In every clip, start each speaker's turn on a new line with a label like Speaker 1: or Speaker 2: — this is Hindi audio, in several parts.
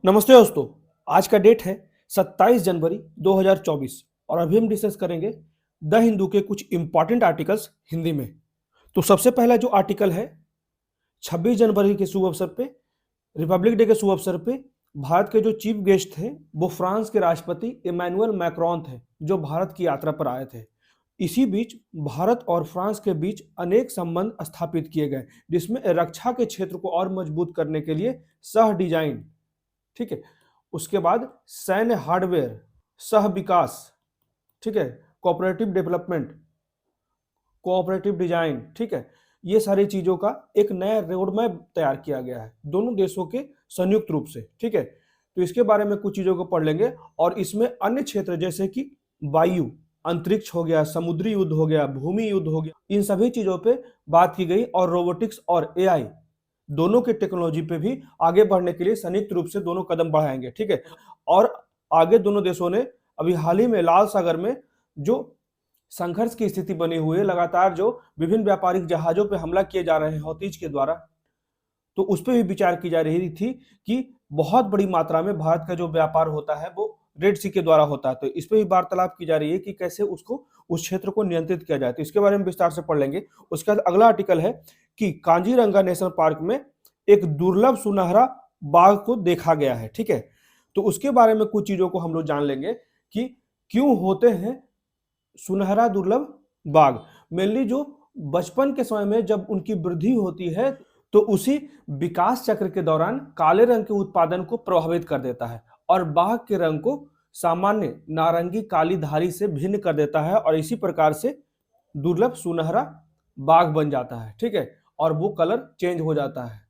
Speaker 1: नमस्ते दोस्तों। आज का डेट है 27 जनवरी 2024 और अभी हम डिस्कस करेंगे द हिंदू के कुछ इंपॉर्टेंट आर्टिकल्स हिंदी में। तो सबसे पहला जो आर्टिकल है 26 जनवरी के शुभ अवसर पे, रिपब्लिक डे के शुभ अवसर पे भारत के जो चीफ गेस्ट थे वो फ्रांस के राष्ट्रपति इमैनुअल मैक्रोन थे, जो भारत की यात्रा पर आए थे। इसी बीच भारत और फ्रांस के बीच अनेक संबंध स्थापित किए गए, जिसमें रक्षा के क्षेत्र को और मजबूत करने के लिए सह डिजाइन, ठीक है, उसके बाद सैन्य हार्डवेयर, सह विकास, ठीक है, कोऑपरेटिव डेवलपमेंट, कोऑपरेटिव डिजाइन, ठीक है, ये सारी चीजों का एक नया रोड मैप तैयार किया गया है दोनों देशों के संयुक्त रूप से। ठीक है, तो इसके बारे में कुछ चीजों को पढ़ लेंगे और इसमें अन्य क्षेत्र जैसे कि वायु, अंतरिक्ष हो गया, समुद्री युद्ध हो गया, भूमि युद्ध हो गया, इन सभी चीजों पे बात की गई और रोबोटिक्स और एआई दोनों के टेक्नोलॉजी पे भी आगे बढ़ने के लिए संयुक्त रूप से दोनों कदम बढ़ाएंगे। ठीक है, और आगे दोनों देशों ने अभी हाल ही में लाल सागर में जो संघर्ष की स्थिति बनी हुई है, लगातार जो विभिन्न व्यापारिक जहाजों पे हमला किए जा रहे हैं हौतीज के द्वारा, तो उस पर भी विचार की जा रही थी कि बहुत बड़ी मात्रा में भारत का जो व्यापार होता है वो रेड सी के द्वारा होता है, तो इस पर भी वार्तालाप की जा रही है कि कैसे उसको उस क्षेत्र को नियंत्रित किया जाए। तो इसके बारे में विस्तार से पढ़ लेंगे। उसके बाद अगला आर्टिकल है कि कांजीरंगा नेशनल पार्क में एक दुर्लभ सुनहरा बाघ को देखा गया है। ठीक है, तो उसके बारे में कुछ चीजों को हम लोग जान लेंगे कि क्यों होते हैं सुनहरा दुर्लभ बाघ। मेनली जो बचपन के समय में जब उनकी वृद्धि होती है तो उसी विकास चक्र के दौरान काले रंग के उत्पादन को प्रभावित कर देता है और बाघ के रंग को सामान्य नारंगी काली धारी से भिन्न कर देता है और इसी प्रकार से दुर्लभ सुनहरा बाघ बन जाता है। ठीक है, और वो कलर चेंज हो जाता है।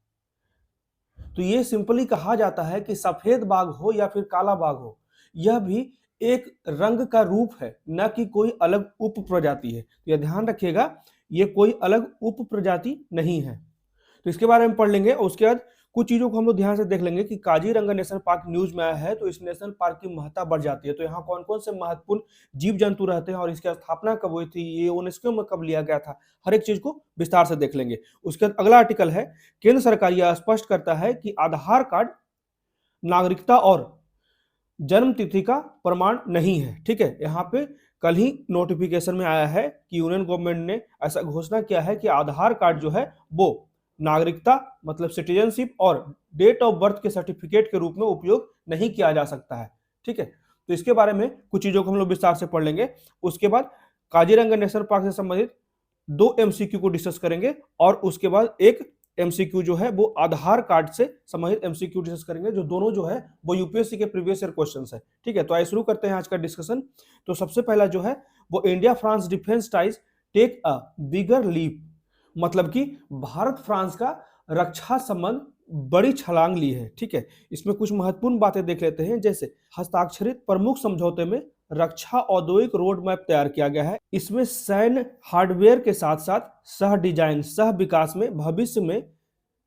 Speaker 1: तो ये सिंपली कहा जाता है कि सफेद बाघ हो या फिर काला बाघ हो, यह भी एक रंग का रूप है, न कि कोई अलग उप प्रजाति है। तो यह ध्यान रखिएगा, ये कोई अलग उप प्रजाति नहीं है। तो इसके बारे में पढ़ लेंगे और उसके बाद कुछ चीजों को हम लोग ध्यान से देख लेंगे कि काजीरंगा नेशनल पार्क न्यूज में आया है, तो इस नेशनल पार्क की महत्ता बढ़ जाती है। तो यहाँ कौन कौन से महत्वपूर्ण जीव जंतु रहते हैं और इसकी स्थापना कब हुई थी, ये यूनेस्को में कब लिया गया था, हर एक चीज को विस्तार से देख लेंगे। उसके बाद अगला आर्टिकल है, केंद्र सरकार यह स्पष्ट करता है कि आधार कार्ड नागरिकता और जन्म तिथि का प्रमाण नहीं है। ठीक है, यहाँ पे कल ही नोटिफिकेशन में आया है कि यूनियन गवर्नमेंट ने ऐसा घोषणा किया है कि आधार कार्ड जो है वो नागरिकता मतलब सिटीजनशिप और डेट ऑफ बर्थ के सर्टिफिकेट के रूप में उपयोग नहीं किया जा सकता है। ठीक है, तो इसके बारे में कुछ चीजों को हम लोग विस्तार से पढ़ लेंगे। उसके बाद काजीरंगा नेशनल पार्क से संबंधित 2 एमसीक्यू को डिस्कस करेंगे और उसके बाद एक एमसीक्यू जो है वो आधार कार्ड से संबंधित एमसीक्यू डिस्कस करेंगे, जो दोनों जो है वो यूपीएससी के प्रीवियस ईयर क्वेश्चंस है। ठीक है, तो आइए शुरू करते हैं आज का डिस्कशन। तो सबसे पहला जो है वो India France defence ties take a bigger leap, मतलब कि भारत फ्रांस का रक्षा संबंध बड़ी छलांग ली है। ठीक है, इसमें कुछ महत्वपूर्ण बातें देख लेते हैं, जैसे हस्ताक्षरित प्रमुख समझौते में रक्षा औद्योगिक रोड मैप तैयार किया गया है। इसमें सैन्य हार्डवेयर के साथ साथ सह डिजाइन, सह विकास में भविष्य में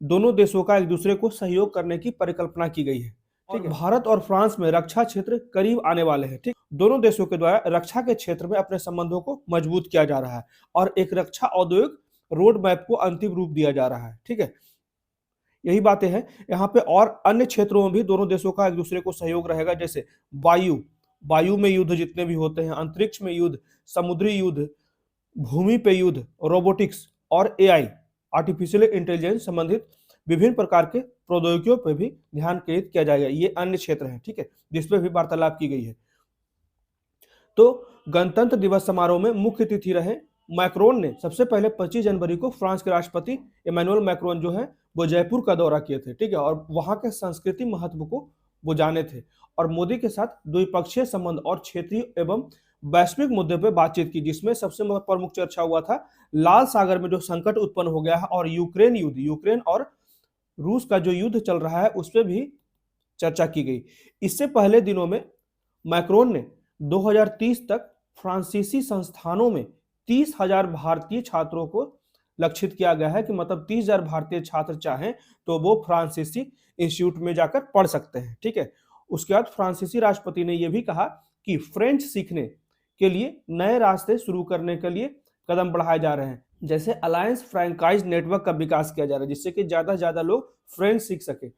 Speaker 1: दोनों देशों का एक दूसरे को सहयोग करने की परिकल्पना की गई है। ठीक है, भारत और फ्रांस में रक्षा क्षेत्र करीब आने वाले हैं। ठीक, दोनों देशों के द्वारा रक्षा के क्षेत्र में अपने संबंधों को मजबूत किया जा रहा है और एक रक्षा औद्योगिक रोड मैप को अंतिम रूप दिया जा रहा है। ठीक है, यही बातें हैं यहाँ पे। और अन्य क्षेत्रों में भी दोनों देशों का एक दूसरे को सहयोग रहेगा, जैसे वायु में युद्ध जितने भी होते हैं, अंतरिक्ष में युद्ध, समुद्री युद्ध, भूमि पे युद्ध, रोबोटिक्स और एआई, आर्टिफिशियल इंटेलिजेंस संबंधित विभिन्न प्रकार के प्रौद्योगिकियों पर भी ध्यान केंद्रित किया जाएगा। ये अन्य क्षेत्र हैं, ठीक है, जिसपे भी वार्तालाप की गई है। तो गणतंत्र दिवस समारोह में मुख्य अतिथि रहे मैक्रोन ने सबसे पहले 25 जनवरी को फ्रांस के राष्ट्रपति इमैनुअल मैक्रोन जो है वो जयपुर का दौरा किए थे। ठीक है, और वहां के संस्कृति महत्व को वो जाने थे और मोदी के साथ द्विपक्षीय संबंध और क्षेत्रीय एवं वैश्विक मुद्दे पर बातचीत की, जिसमें सबसे प्रमुख चर्चा हुआ था लाल सागर में जो संकट उत्पन्न हो गया है और यूक्रेन युद्ध, यूक्रेन और रूस का जो युद्ध चल रहा है उस पर भी चर्चा की गई। इससे पहले दिनों में मैक्रोन ने 2030 तक फ्रांसीसी संस्थानों में 30,000 भारतीय छात्रों को लक्षित किया गया है कि मतलब 30,000 भारतीय छात्र चाहें तो वो फ्रांसीसी इंस्टीट्यूट में जाकर पढ़ सकते हैं। ठीक है, उसके बाद फ्रांसीसी राष्ट्रपति ने यह भी कहा कि फ्रेंच सीखने के लिए नए रास्ते शुरू करने के लिए कदम बढ़ाए जा रहे हैं, जैसे अलायंस फ्रैंकाइज नेटवर्क का विकास किया जा रहा है, जिससे कि ज्यादा से ज्यादा लोग फ्रेंच सीख सके।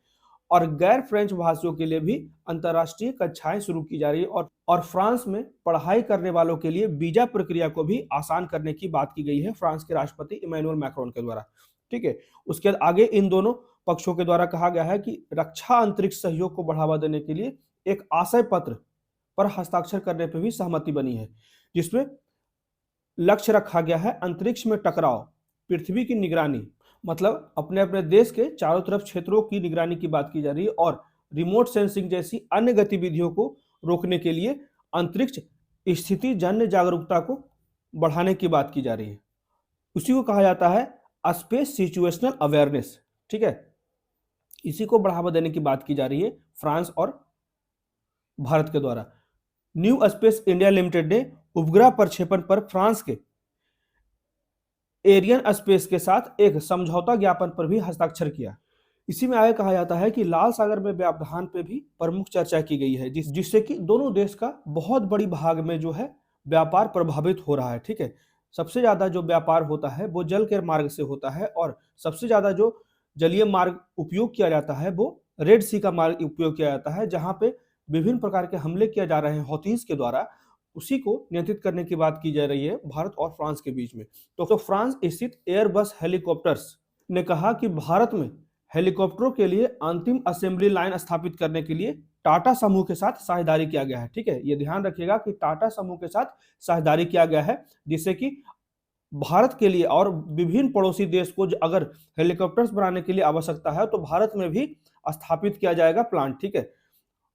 Speaker 1: और गैर फ्रेंच भाषियों के लिए भी अंतर्राष्ट्रीय कक्षाएं शुरू की जा रही है और फ्रांस में पढ़ाई करने वालों के लिए वीजा प्रक्रिया को भी आसान करने की बात की गई है फ्रांस के राष्ट्रपति इमैनुअल मैक्रोन के द्वारा। ठीक है, उसके बाद आगे इन दोनों पक्षों के द्वारा कहा गया है कि रक्षा अंतरिक्ष सहयोग को बढ़ावा देने के लिए एक आशय पत्र पर हस्ताक्षर करने पर भी सहमति बनी है, जिसमें लक्ष्य रखा गया है अंतरिक्ष में टकराव, पृथ्वी की निगरानी, मतलब अपने अपने देश के चारों तरफ क्षेत्रों की निगरानी की बात की जा रही है और रिमोट सेंसिंग जैसी अन्य गतिविधियों को रोकने के लिए अंतरिक्ष स्थिति जन्य जागरूकता को बढ़ाने की बात की जा रही है। उसी को कहा जाता है स्पेस सिचुएशनल अवेयरनेस। ठीक है, इसी को बढ़ावा देने की बात की जा रही है फ्रांस और भारत के द्वारा। न्यू स्पेस इंडिया लिमिटेड ने उपग्रह प्रक्षेपण पर फ्रांस के एरियन स्पेस के साथ एक समझौता ज्ञापन पर भी हस्ताक्षर किया। इसी में आगे कहा जाता है कि लाल सागर में व्यावधान पे भी प्रमुख चर्चा की गई है, जिससे कि दोनों देश का बहुत बड़ी भाग में जो है व्यापार प्रभावित हो रहा है। ठीक है, सबसे ज्यादा जो व्यापार होता है वो जल के मार्ग से होता है और सबसे ज्यादा जो जलीय मार्ग उपयोग किया जाता है वो रेड सी का मार्ग उपयोग किया जाता है, जहां पे विभिन्न प्रकार के हमले किए जा रहे हैं हौथीस के द्वारा। उसी को नियंत्रित करने की बात की जा रही है भारत और फ्रांस के बीच में। तो फ्रांस स्थित एयरबस हेलीकॉप्टर्स ने कहा कि भारत में हेलीकॉप्टरों के लिए अंतिम असेंबली लाइन स्थापित करने के लिए टाटा समूह के साथ साझेदारी किया गया है। ठीक है, ये ध्यान रखिएगा कि टाटा समूह के साथ साझेदारी किया गया है, जिससे कि भारत के लिए और विभिन्न पड़ोसी देश को अगर हेलीकॉप्टर्स बनाने के लिए आवश्यकता है तो भारत में भी स्थापित किया जाएगा प्लांट। ठीक है,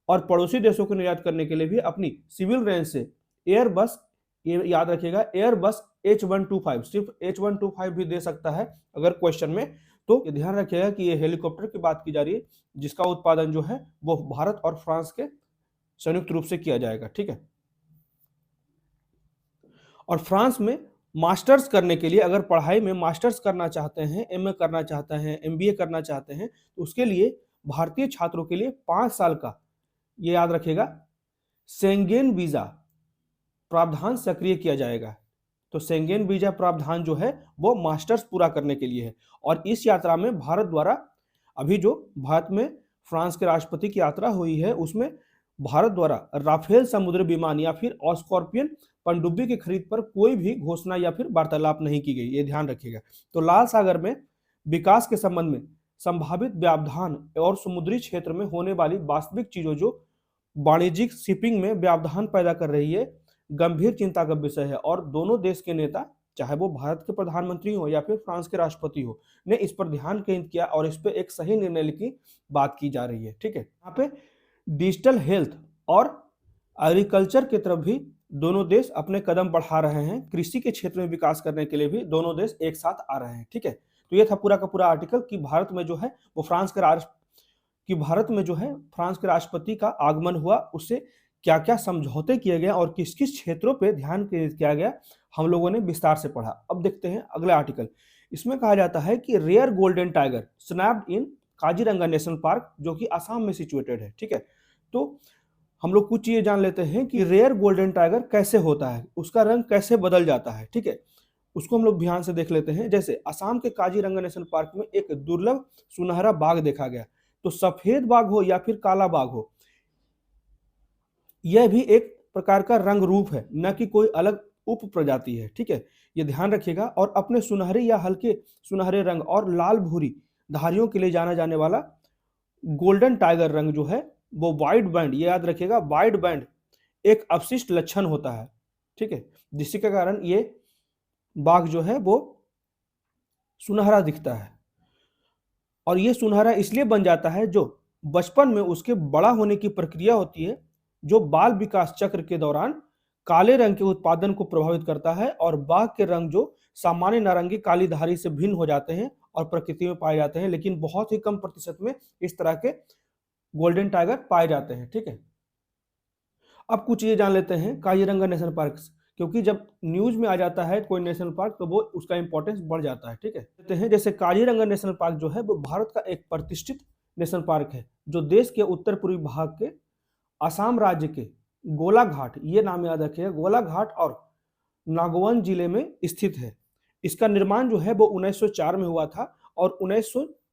Speaker 1: और पड़ोसी देशों को निर्यात करने के लिए भी अपनी सिविल रेंज से एयरबस, ये याद रखिएगा एयरबस H125, सिर्फ H125 भी दे सकता है अगर क्वेश्चन में, तो ये ध्यान रखिएगा कि ये हेलीकॉप्टर की बात की जा रही है जिसका उत्पादन जो है वो भारत और फ्रांस के संयुक्त रूप से किया जाएगा। ठीक है, और फ्रांस में मास्टर्स करने के लिए अगर पढ़ाई में मास्टर्स करना चाहते हैं, एमए करना चाहते हैं, एमबीए करना चाहते हैं, तो उसके लिए भारतीय छात्रों के लिए 5 साल का, ये याद रखिएगा, शेंगेन वीजा प्रावधान सक्रिय किया जाएगा। तो शेंगेन वीजा प्रावधान जो है वो मास्टर्स पूरा करने के लिए है और इस यात्रा में भारत द्वारा, अभी जो भारत में फ्रांस के राष्ट्रपति की यात्रा हुई है उसमें भारत द्वारा राफेल समुद्री विमान या फिर स्कॉर्पियन पनडुब्बी की खरीद पर कोई भी घोषणा या फिर वार्तालाप नहीं की गई, ये ध्यान रखिएगा। तो लाल सागर में विकास के संबंध में संभावित व्यवधान और समुद्री क्षेत्र में होने वाली वास्तविक चीजों जो वाणिज्यिक शिपिंग में व्यवधान पैदा कर रही है, गंभीर चिंता का विषय है और दोनों देश के नेता, चाहे वो भारत के प्रधानमंत्री हो या फिर फ्रांस के राष्ट्रपति हो, ने इस पर ध्यान केंद्रित किया और इस पर एक सही निर्णय की बात की जा रही है। ठीक है, यहाँ पे डिजिटल हेल्थ और एग्रीकल्चर की तरफ भी दोनों देश अपने कदम बढ़ा रहे हैं। कृषि के क्षेत्र में विकास करने के लिए भी दोनों देश एक साथ आ रहे हैं। ठीक है, तो ये था पूरा का पूरा आर्टिकल कि भारत में जो है वो फ्रांस के राष्ट्रपति का आगमन हुआ, उससे क्या क्या समझौते किए गए और किस किस क्षेत्रों पे ध्यान केंद्रित किया गया, हम लोगों ने विस्तार से पढ़ा। अब देखते हैं अगला आर्टिकल। इसमें कहा जाता है कि रेयर गोल्डन टाइगर स्नैप्ड इन काजीरंगा नेशनल पार्क, जो कि असम में सिचुएटेड है। ठीक है, तो हम लोग कुछ चीजें जान लेते हैं कि रेयर गोल्डन टाइगर कैसे होता है, उसका रंग कैसे बदल जाता है। ठीक है, उसको हम लोग ध्यान से देख लेते हैं। जैसे असम के काजीरंगा नेशनल पार्क में एक दुर्लभ सुनहरा बाघ देखा गया। तो सफेद बाघ हो या फिर काला बाघ हो, यह भी एक प्रकार का रंग रूप है, न कि कोई अलग उप प्रजाति है। ठीक है, ये ध्यान रखिएगा। और अपने सुनहरे या हल्के सुनहरे रंग और लाल भूरी धारियों के लिए जाना जाने वाला गोल्डन टाइगर रंग जो है वो वाइट बैंड, ये याद रखिएगा, वाइट बैंड एक अवशिष्ट लक्षण होता है। ठीक है, जिसके कारण ये बाघ जो है वो सुनहरा दिखता है और ये सुनहरा इसलिए बन जाता है जो बचपन में उसके बड़ा होने की प्रक्रिया होती है, जो बाल विकास चक्र के दौरान काले रंग के उत्पादन को प्रभावित करता है और बाघ के रंग जो सामान्य नारंगी काली धारी से भिन्न हो जाते हैं और प्रकृति में पाए जाते हैं, लेकिन बहुत ही कम प्रतिशत में इस तरह के गोल्डन टाइगर पाए जाते हैं। ठीक है, अब कुछ ये जान लेते हैं काजीरंगा नेशनल पार्क, क्योंकि जब न्यूज में आ जाता है कोई नेशनल पार्क तो वो उसका इंपॉर्टेंस बढ़ जाता है। ठीक है, कहते हैं जैसे काजीरंगा नेशनल पार्क जो है वो भारत का एक प्रतिष्ठित नेशनल पार्क है, जो देश के उत्तर पूर्वी भाग के असम राज्य के गोलाघाट, ये नाम याद रखिएगा, गोलाघाट और नागौन जिले में स्थित है। इसका निर्माण जो है वो 1904 में हुआ था और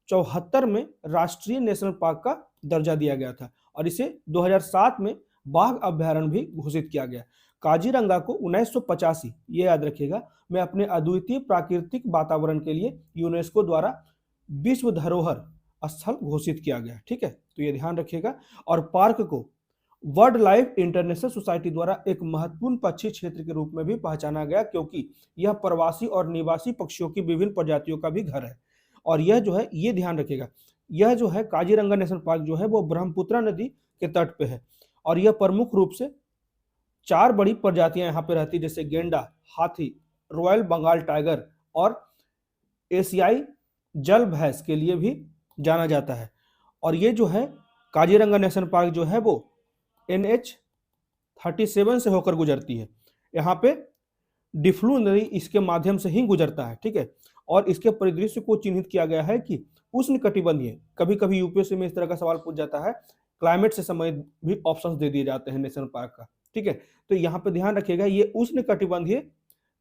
Speaker 1: 1974 में राष्ट्रीय नेशनल पार्क का दर्जा दिया गया था और इसे 2007 में बाघ अभ्यारण्य भी घोषित किया गया। काजीरंगा को 1985, ये याद रखिएगा, में अपने अद्वितीय प्राकृतिक वातावरण के लिए यूनेस्को द्वारा विश्व धरोहर स्थल घोषित किया गया। ठीक है, तो ये ध्यान रखिएगा। और पार्क को वर्ल्ड लाइफ इंटरनेशनल सोसाइटी द्वारा एक महत्वपूर्ण पक्षी क्षेत्र के रूप में भी पहचाना गया, क्योंकि यह प्रवासी और निवासी पक्षियों की विभिन्न प्रजातियों का भी घर है। और यह जो है, ये ध्यान रखिएगा, यह जो है काजीरंगा नेशनल पार्क जो है वो ब्रह्मपुत्र नदी के तट पे है और यह प्रमुख रूप से 4 बड़ी प्रजातियां यहाँ पे रहती, जैसे गेंडा, हाथी, रॉयल बंगाल टाइगर और एशियाई जल भैंस के लिए भी जाना जाता है। और ये जो है काजीरंगा नेशनल पार्क जो है वो NH-37 से होकर गुजरती है। यहाँ पे डिफ्लू नदी इसके माध्यम से ही गुजरता है। ठीक है, और इसके परिदृश्य को चिन्हित किया गया है कि उष्णकटिबंधीय, कभी कभी यूपीएससी में इस तरह का सवाल पूछ जाता है, क्लाइमेट से संबंधित भी ऑप्शंस दे दिए जाते हैं नेशनल पार्क का। ठीक है, तो यहाँ पे ध्यान रखिएगा, ये उष्णकटिबंधीय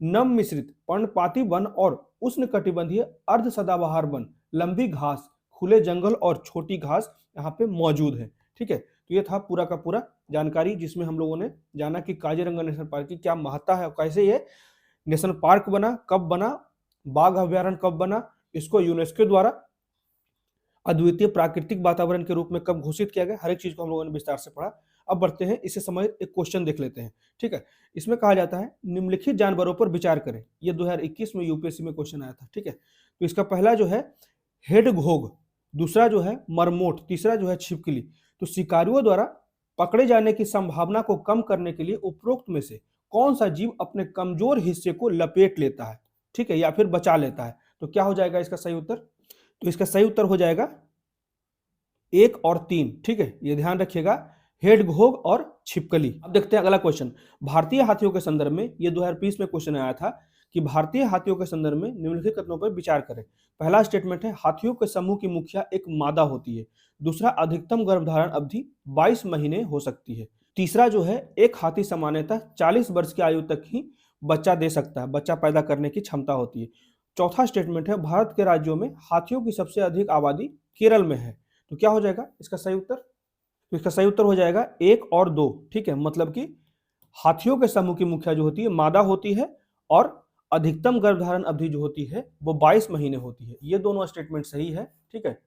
Speaker 1: नम मिश्रित पर्णपाती वन और उष्णकटिबंधीय अर्ध सदाबहार वन, लंबी घास, खुले जंगल और छोटी घास यहाँ पे मौजूद है। ठीक है, तो ये था पूरा का पूरा जानकारी, जिसमें हम लोगों ने जाना कि काजीरंगा नेशनल पार्क की क्या महत्ता है और कैसे ये नेशनल पार्क बना, कब बना, बाघ अभ्यारण्य कब बना, इसको यूनेस्को द्वारा अद्वितीय प्राकृतिक वातावरण के रूप में कब घोषित किया गया, हर एक चीज को हम लोगों ने विस्तार से पढ़ा। अब बढ़ते हैं, इसे समझ एक क्वेश्चन देख लेते हैं। ठीक है, इसमें कहा जाता है निम्नलिखित जानवरों पर विचार करें। ये 2021 में यूपीएससी में क्वेश्चन आया था। ठीक है, तो इसका पहला जो है हेड घोग, दूसरा जो है मरमोट, तीसरा जो है छिपकली। तो शिकारियों द्वारा पकड़े जाने की संभावना को कम करने के लिए उपरोक्त में से कौन सा जीव अपने कमजोर हिस्से को लपेट लेता है, ठीक है, या फिर बचा लेता है? तो क्या हो जाएगा इसका सही उत्तर? तो इसका सही उत्तर हो जाएगा 1 और 3। ठीक है, ये ध्यान रखिएगा, हेड घोग और छिपकली। अब देखते हैं अगला क्वेश्चन। भारतीय हाथियों के संदर्भ में, ये 2020 में क्वेश्चन आया था कि भारतीय हाथियों के संदर्भ में निम्नलिखित कथनों पर विचार करें। पहला स्टेटमेंट है, हाथियों के समूह की मुखिया एक मादा होती है। दूसरा, अधिकतम गर्भधारण अवधि 22 महीने हो सकती है। तीसरा जो है, एक हाथी सामान्यतः 40 वर्ष की आयु तक ही बच्चा दे सकता है, बच्चा पैदा करने की क्षमता होती है। चौथा स्टेटमेंट है, भारत के राज्यों में हाथियों की सबसे अधिक आबादी केरल में है। तो क्या हो जाएगा इसका सही उत्तर? तो इसका सही उत्तर हो जाएगा 1 और 2। ठीक है, मतलब कि हाथियों के समूह की मुखिया जो होती है मादा होती है और अधिकतम गर्भधारण अवधि जो होती है वो 22 महीने होती है। ये दोनों स्टेटमेंट सही है। ठीक है,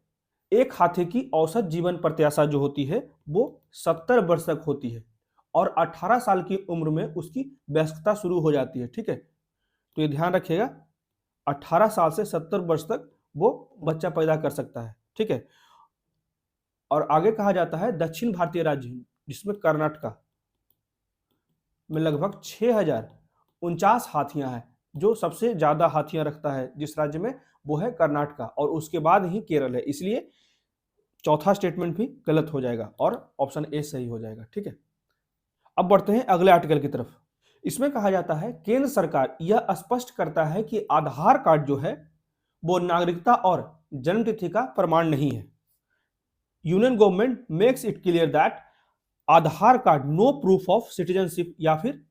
Speaker 1: एक हाथी की औसत जीवन प्रत्याशा जो होती है वो 70 वर्ष तक होती है और 18 साल की उम्र में उसकी वयस्कता शुरू हो जाती है। ठीक है, तो ये ध्यान रखिएगा, 18 साल से 70 वर्ष तक वो बच्चा पैदा कर सकता है। ठीक है, और आगे कहा जाता है दक्षिण भारतीय राज्य जिसमें कर्नाटका में लगभग 6049 हाथियां हैं। जो सबसे ज्यादा हाथियां रखता है जिस राज्य में, वो है कर्नाटका, और उसके बाद ही केरल है। इसलिए चौथा स्टेटमेंट भी गलत हो जाएगा और ऑप्शन ए सही हो जाएगा। ठीक है, अब बढ़ते हैं अगले आर्टिकल की तरफ। इसमें कहा जाता है केंद्र सरकार यह स्पष्ट करता है कि आधार कार्ड जो है वो नागरिकता और जन्मतिथि का प्रमाण नहीं है। Union government makes it clear that Aadhaar card no proof of citizenship या फिर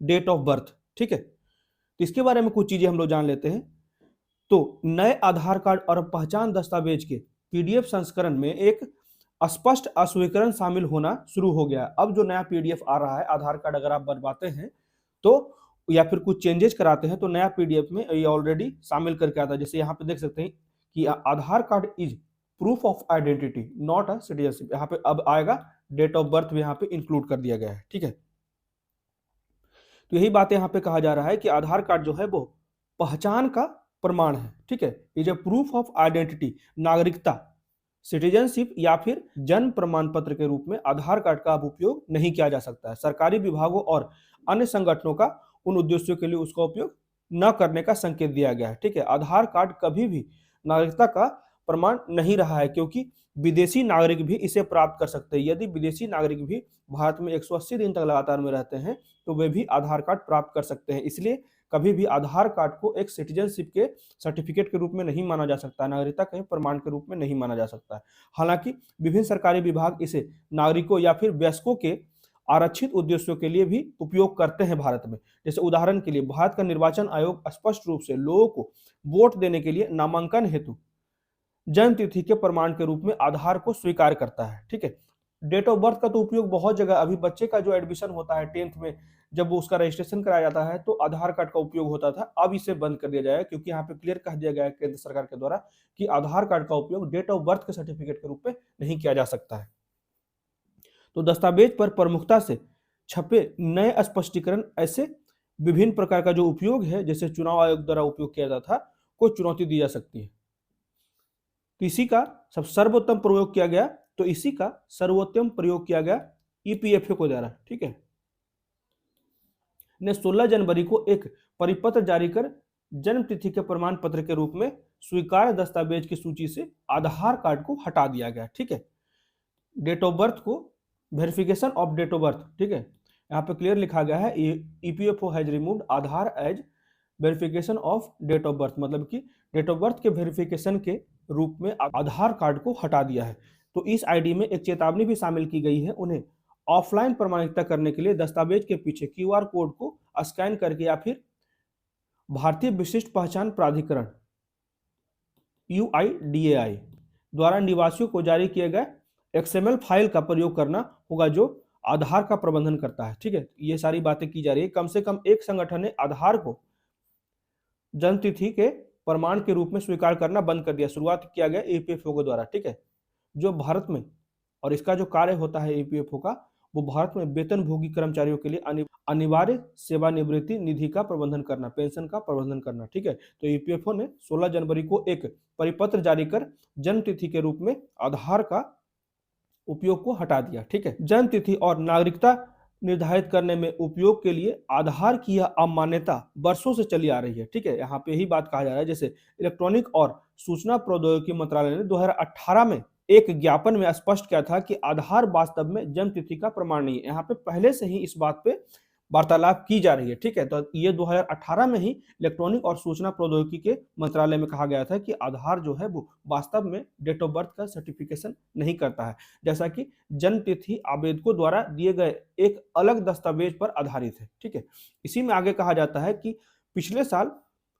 Speaker 1: डेट ऑफ बर्थ। ठीक है, तो इसके बारे में कुछ चीजें हम लोग जान लेते हैं। तो नए आधार कार्ड और पहचान दस्तावेज के पीडीएफ संस्करण में एक स्पष्ट अस्वीकरण शामिल होना शुरू हो गया। अब जो नया पीडीएफ आ रहा है, आधार कार्ड अगर आप बनवाते हैं तो या फिर कुछ चेंजेस कराते हैं तो नया पीडीएफ में ये ऑलरेडी शामिल करके आता है। जैसे यहाँ पे देख सकते हैं कि Aadhaar card is proof of identity not a citizenship. यहाँ पे अब आएगा डेट ऑफ बर्थ भी यहाँ पे इंक्लूड कर दिया गया है। ठीक है, तो यही बात यहाँ पे कहा जा रहा है कि आधार कार्ड जो है वो पहचान का प्रमाण है। ठीक है, is a proof of identity, नागरिकता, सिटीजनशिप या फिर जन्म प्रमाण पत्र के रूप में आधार कार्ड का अब उपयोग नहीं किया जा सकता है। सरकारी विभागों और अन्य संगठनों का उन उद्देश्यों के लिए उसका उपयोग न करने का संकेत दिया गया है। ठीक है, आधार कार्ड कभी भी नागरिकता का प्रमाण नहीं रहा है, क्योंकि विदेशी नागरिक भी इसे प्राप्त कर सकते हैं। यदि विदेशी नागरिक भी भारत में 180 दिन तक लगातार में रहते हैं तो वे भी आधार कार्ड प्राप्त कर सकते हैं। इसलिए कभी भी आधार कार्ड को एक सिटीजनशिप के सर्टिफिकेट के रूप में नहीं माना जा सकता, नागरिकता के प्रमाण के रूप में नहीं माना जा सकता है। हालांकि विभिन्न सरकारी विभाग इसे नागरिकों या फिर वयस्कों के आरक्षित उद्देश्यों के लिए भी उपयोग करते हैं भारत में। जैसे उदाहरण के लिए भारत का निर्वाचन आयोग स्पष्ट रूप से लोगों को वोट देने के लिए नामांकन हेतु जन्म तिथि के प्रमाण के रूप में आधार को स्वीकार करता है। ठीक है, डेट ऑफ बर्थ का तो उपयोग बहुत जगह, अभी बच्चे का जो एडमिशन होता है 10th में, जब वो उसका रजिस्ट्रेशन कराया जाता है तो आधार कार्ड का उपयोग होता था। अब इसे बंद कर दिया जाएगा, क्योंकि यहाँ पे क्लियर कह दिया गया है केंद्र सरकार के द्वारा कि आधार कार्ड का उपयोग डेट ऑफ बर्थ के सर्टिफिकेट के रूप में नहीं किया जा सकता है। तो दस्तावेज पर प्रमुखता से छपे नए स्पष्टीकरण ऐसे विभिन्न प्रकार का जो उपयोग है, जैसे चुनाव आयोग द्वारा उपयोग किया जाता था, को चुनौती दी जा सकती है। तो इसी का सब सर्वोत्तम प्रयोग किया गया, तो इसी का सर्वोत्तम प्रयोग किया गया ईपीएफओ के द्वारा। ठीक है, ने 16 जनवरी को एक परिपत्र जारी कर जन्म तिथि के प्रमाण पत्र के रूप में स्वीकार्य दस्तावेज की सूची से आधार कार्ड को हटा दिया गया। ठीक है, डेट ऑफ बर्थ को verification of date of birth, ठीक है, यहाँ पे क्लियर लिखा गया है EPFO has removed Aadhaar as verification of date of birth, मतलब कि डेट ऑफ बर्थ के वेरिफिकेशन के रूप में आधार कार्ड को हटा दिया है। तो इस आईडी में एक चेतावनी भी शामिल की गई है, उन्हें ऑफलाइन प्रमाणिकता करने के लिए दस्तावेज के पीछे क्यूआर कोड को स्कैन करके या फिर भारतीय विशिष्ट पहचान प्राधिकरण UIDAI द्वारा निवासियों को जारी किए गए XML फाइल का प्रयोग करना होगा, जो आधार का प्रबंधन करता है। ठीक है, ये सारी बातें की जा रही है। कम से कम एक संगठन ने आधार को जन्म तिथि के प्रमाण के रूप में स्वीकार करना बंद कर दिया। शुरुआत किया गया ईपीएफओ के द्वारा। ठीक है, जो भारत में, और इसका जो कार्य होता है ईपीएफओ का, वो भारत में वेतनभोगी कर्मचारियों के लिए अनिवार्य सेवानिवृत्ति निधि का प्रबंधन करना, पेंशन का प्रबंधन करना। ठीक है, तो ईपीएफओ ने 16 जनवरी को एक परिपत्र जारी कर जन्म तिथि के रूप में आधार का उपयोग को हटा दिया। ठीक है, जन्म तिथि और नागरिकता निर्धारित करने में उपयोग के लिए आधार की यह अमान्यता वर्षों से चली आ रही है। ठीक है, यहाँ पे ही बात कहा जा रहा है, जैसे इलेक्ट्रॉनिक और सूचना प्रौद्योगिकी मंत्रालय ने 2018 में एक ज्ञापन में स्पष्ट किया था कि आधार वास्तव में जन्म तिथि का प्रमाण नहीं है। यहाँ पे पहले से ही इस बात पे वार्तालाप की जा रही है। ठीक है, तो ये 2018 में ही इलेक्ट्रॉनिक और सूचना प्रौद्योगिकी के मंत्रालय में कहा गया था कि आधार जो है वो वास्तव में डेट ऑफ बर्थ का सर्टिफिकेशन नहीं करता है, जैसा कि जन्म तिथि आवेदकों द्वारा दिए गए एक अलग दस्तावेज पर आधारित है। ठीक है, इसी में आगे कहा जाता है कि पिछले साल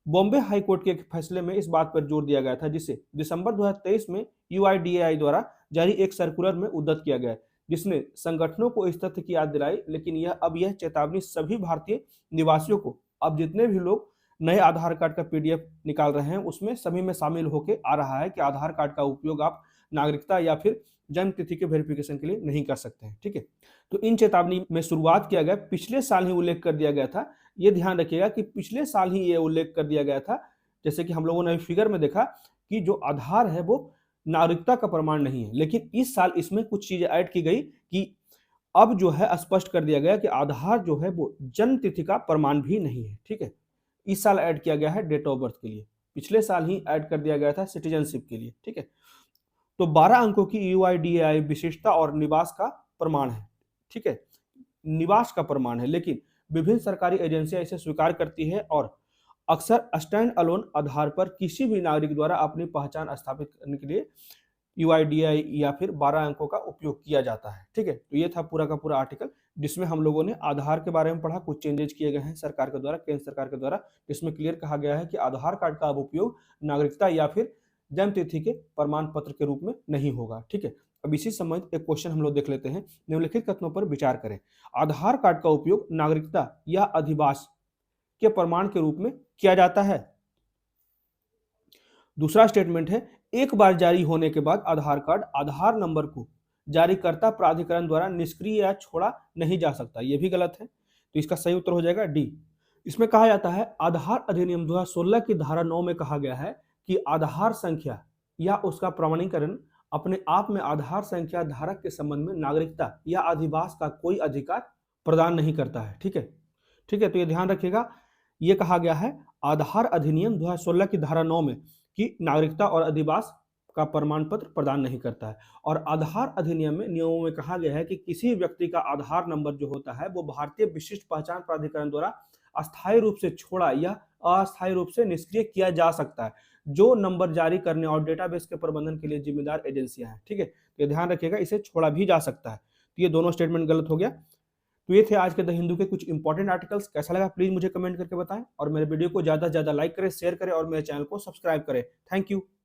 Speaker 1: बॉम्बे हाई कोर्ट के एक फैसले में इस बात पर जोर दिया गया था, जिसे दिसंबर 2023 में UIDAI द्वारा जारी एक सर्कुलर में उद्धृत किया गया, जिसने संगठनों को इस तथ्य की याद दिलाई। लेकिन यह चेतावनी सभी भारतीय निवासियों को, अब जितने भी लोग नए आधार कार्ड का PDF निकाल रहे हैं, उसमें सभी में शामिल होकर आ रहा है कि आधार कार्ड का उपयोग आप नागरिकता या फिर जन्म तिथि के वेरिफिकेशन के लिए नहीं कर सकते हैं। ठीक है, तो इन चेतावनी में शुरुआत किया गया, पिछले साल ही उल्लेख कर दिया गया था। ये ध्यान रखिएगा कि पिछले साल ही ये उल्लेख कर दिया गया था, जैसे कि हम लोगों ने फिगर में देखा कि जो आधार है वो नागरिकता का प्रमाण नहीं है, लेकिन इस साल इसमें कुछ चीजें ऐड की गई कि अब जो है स्पष्ट कर दिया गया कि आधार जो है वो जन्म तिथि का प्रमाण भी नहीं है। ठीक है, इस साल ऐड किया गया है डेट ऑफ बर्थ के लिए, पिछले साल ही ऐड कर दिया गया था सिटीजनशिप के लिए। ठीक है, तो 12 अंकों की UIDAI विशेषता और निवास का प्रमाण है। ठीक है, निवास का प्रमाण है, लेकिन विभिन्न सरकारी एजेंसियां इसे स्वीकार करती है और अक्सर स्टैंड अलोन आधार पर किसी भी नागरिक द्वारा अपनी पहचान स्थापित करने के लिए UIDAI या फिर 12 अंकों का उपयोग किया जाता है। ठीक है, तो ये था पूरा का पूरा आर्टिकल, जिसमें हम लोगों ने आधार के बारे में पढ़ा, कुछ चेंजेस किए गए हैं सरकार के द्वारा, केंद्र सरकार के द्वारा, जिसमें क्लियर कहा गया है कि आधार कार्ड का अब उपयोग नागरिकता या फिर जन्म तिथि के प्रमाण पत्र के रूप में नहीं होगा। ठीक है, अब इसी संबंधित एक क्वेश्चन हम लोग देख लेते हैं। निम्नलिखित कथनों पर विचार करें। आधार कार्ड का उपयोग नागरिकता या अधिवास के प्रमाण के रूप में किया जाता है। दूसरा स्टेटमेंट है, एक बार जारी होने के बाद आधार कार्ड आधार नंबर को जारीकर्ता प्राधिकरण द्वारा निष्क्रिय या छोड़ा नहीं जा सकता। यह भी गलत है, तो इसका सही उत्तर हो जाएगा डी। इसमें कहा जाता है, आधार अधिनियम 2016 की धारा 9 में कहा गया है कि आधार संख्या या उसका प्रमाणीकरण अपने आप में आधार संख्या धारक के संबंध में नागरिकता या अधिवास का कोई अधिकार प्रदान नहीं करता है। ठीक है, ठीक है, तो ये ध्यान रखिएगा, ये कहा गया है आधार अधिनियम 2016 की धारा 9 में कि नागरिकता और अधिवास का प्रमाण पत्र प्रदान नहीं करता है। और आधार अधिनियम में नियमों में कहा गया है कि किसी व्यक्ति का आधार नंबर जो होता है वो भारतीय विशिष्ट पहचान प्राधिकरण द्वारा अस्थायी रूप से छोड़ा या अस्थायी रूप से निष्क्रिय किया जा सकता है, जो नंबर जारी करने और डेटाबेस के प्रबंधन के लिए जिम्मेदार एजेंसियां हैं। ठीक है, तो ये ध्यान रखिएगा, इसे छोड़ा भी जा सकता है। तो ये दोनों स्टेटमेंट गलत हो गया। तो ये थे आज के द हिंदू के कुछ इंपॉर्टेंट आर्टिकल्स। कैसा लगा प्लीज मुझे कमेंट करके बताएं, और मेरे वीडियो को ज्यादा से ज्यादा लाइक करें, शेयर करें और मेरे चैनल को सब्सक्राइब करें। Thank you.